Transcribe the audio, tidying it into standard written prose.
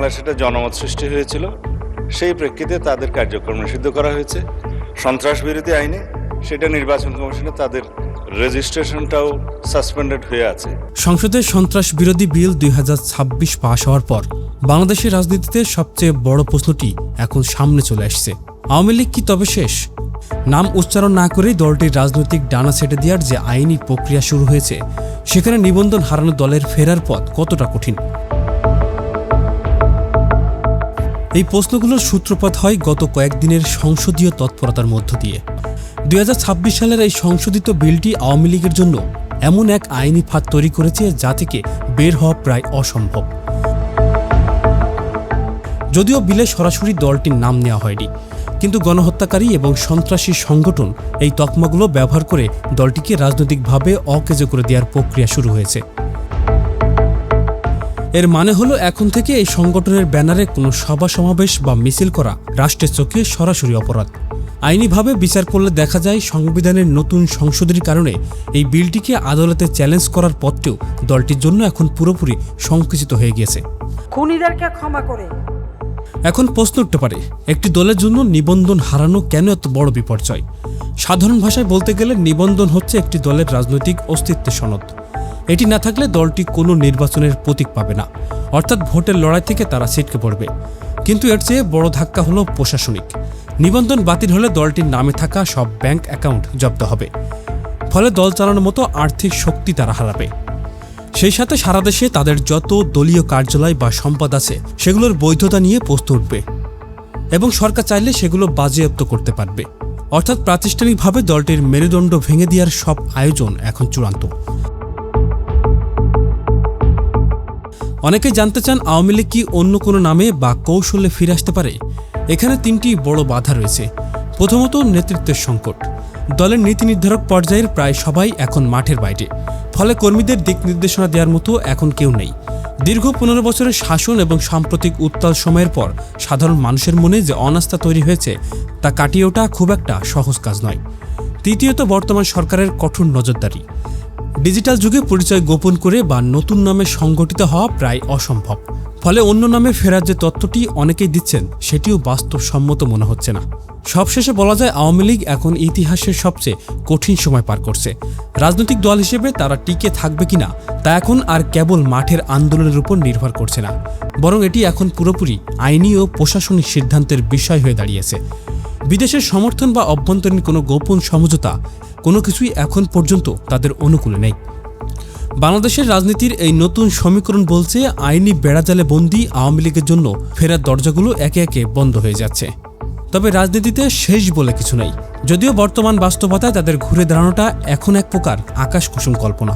বাংলাদেশে একটা জনমত সৃষ্টি হয়েছিল, সেই প্রেক্ষিতে তাদের কার্যক্রম নিষিদ্ধ করা হয়েছে। সন্ত্রাস বিরোধী আইনে সেটা নির্বাচন কমিশনে তাদের রেজিস্ট্রেশনটাও সাসপেন্ডেড হয়ে আছে। সংসদে সন্ত্রাস বিরোধী বিল 2026 পাশ হওয়ার পর বাংলাদেশের রাজনীতিতে সবচেয়ে বড় প্রশ্নটি এখন সামনে চলে আসছে, আওয়ামী লীগ কি তবে শেষ? নাম উচ্চারণ না করেই দলটির রাজনৈতিক ডানা ছেটে দেওয়ার যে আইনি প্রক্রিয়া শুরু হয়েছে, সেখানে নিবন্ধন হারানো দলের ফেরার পথ কতটা কঠিন? এই প্রশ্নগুলোর সূত্রপাত হয় গত কয়েকদিনের সংসদীয় তৎপরতার মধ্য দিয়ে। 2026 সালের এই সংশোধিত বিলটি আওয়ামী লীগের জন্য এমন এক আইনি ফাঁদ তৈরি করেছে যা থেকে বের হওয়া প্রায় অসম্ভব। যদিও বিলে সরাসরি দলটির নাম নেওয়া হয়নি, কিন্তু গণহত্যাকারী এবং সন্ত্রাসী সংগঠন এই তকমাগুলো ব্যবহার করে দলটিকে রাজনৈতিকভাবে অকেজো করে দেওয়ার প্রক্রিয়া শুরু হয়েছে। এর মানে হলো এখন থেকে এই সংগঠনের ব্যানারে কোনো সভা সমাবেশ বা মিছিল করা রাষ্ট্রের চোখে সরাসরি অপরাধ। আইনিভাবে বিচার করলে দেখা যায় সংবিধানের নতুন সংশোধনীর কারণে এই বিলটিকে আদালতে চ্যালেঞ্জ করার পথটিও দলটির জন্য এখন পুরোপুরি সংকুচিত হয়ে গিয়েছে। খুনিদেরকে ক্ষমা করে এখন প্রশ্ন উঠতে পারে, একটি দলের জন্য নিবন্ধন হারানো কেন এত বড় বিপর্যয়? সাধারণ ভাষায় বলতে গেলে নিবন্ধন হচ্ছে একটি দলের রাজনৈতিক অস্তিত্বের সনদ। এটি না থাকলে দলটি কোনো নির্বাচনের প্রতীক পাবে না, অর্থাৎ ভোটের লড়াই থেকে তারা ছিটকে পড়বে। কিন্তু এর চেয়ে বড় ধাক্কা হলো প্রশাসনিক। নিবন্ধন বাতিল হলে দলটির নামে থাকা সব ব্যাংক অ্যাকাউন্ট জব্দ হবে, ফলে দল চালানোর মতো আর্থিক শক্তি তারা হারাবে। সেই সাথে সারা দেশে তাদের যত দলীয় কার্যালয় বা সম্পদ আছে সেগুলোর বৈধতা নিয়ে প্রশ্ন উঠবে এবং সরকার চাইলে সেগুলো বাজেয়াপ্ত করতে পারবে। অর্থাৎ প্রাতিষ্ঠানিকভাবে দলটির মেরুদণ্ড ভেঙে দেওয়ার সব আয়োজন এখন চূড়ান্ত। অনেকেই জানতে চান, আওয়ামী লীগ কি অন্য কোনো নামে বা কৌশলে ফিরে আসতে পারে? এখানে তিনটি বড় বাধা রয়েছে। প্রথমত, নেতৃত্বের সংকট। দলের নীতি নির্ধারক পর্যায়ের প্রায় সবাই এখন মাঠের বাইরে, ফলে কর্মীদের দিক নির্দেশনা দেওয়ার মতো এখন কেউ নেই। দীর্ঘ 15 বছরের শাসন এবং সাম্প্রতিক উত্তাল সময়ের পর সাধারণ মানুষের মনে যে অনাস্থা তৈরি হয়েছে তা কাটিয়ে ওঠা খুব একটা সহজ কাজ নয়। তৃতীয়ত, বর্তমান সরকারের কঠোর নজরদারি। ডিজিটাল যুগে পরিচয় গোপন করে বা নতুন নামে সংগঠিত হওয়া প্রায় অসম্ভব, ফলে অন্য নামে ফেরার যে তথ্যটি অনেকেই দিচ্ছেন সেটিও বাস্তবসম্মত মনে হচ্ছে না। সবশেষে বলা যায়, আওয়ামী লীগ এখন ইতিহাসের সবচেয়ে কঠিন সময় পার করছে। রাজনৈতিক দল হিসেবে তারা টিকে থাকবে কিনা তা এখন আর কেবল মাঠের আন্দোলনের উপর নির্ভর করছে না, বরং এটি এখন পুরোপুরি আইনি ও প্রশাসনিক সিদ্ধান্তের বিষয় হয়ে দাঁড়িয়েছে। বিদেশের সমর্থন বা অভ্যন্তরীণ কোনো গোপন সমঝোতা কোনো কিছুই এখন পর্যন্ত তাদের অনুকূলে নেই। বাংলাদেশের রাজনীতির এই নতুন সমীকরণ বলছে, আইনি বেড়াজালে বন্দী আওয়ামী লীগের জন্য ফেরার দরজাগুলো একে একে বন্ধ হয়ে যাচ্ছে। তবে রাজনীতিতে শেষ বলে কিছু নেই, যদিও বর্তমান বাস্তবতায় তাদের ঘুরে দাঁড়ানোটা এখন এক প্রকার আকাশ কুসুম কল্পনা।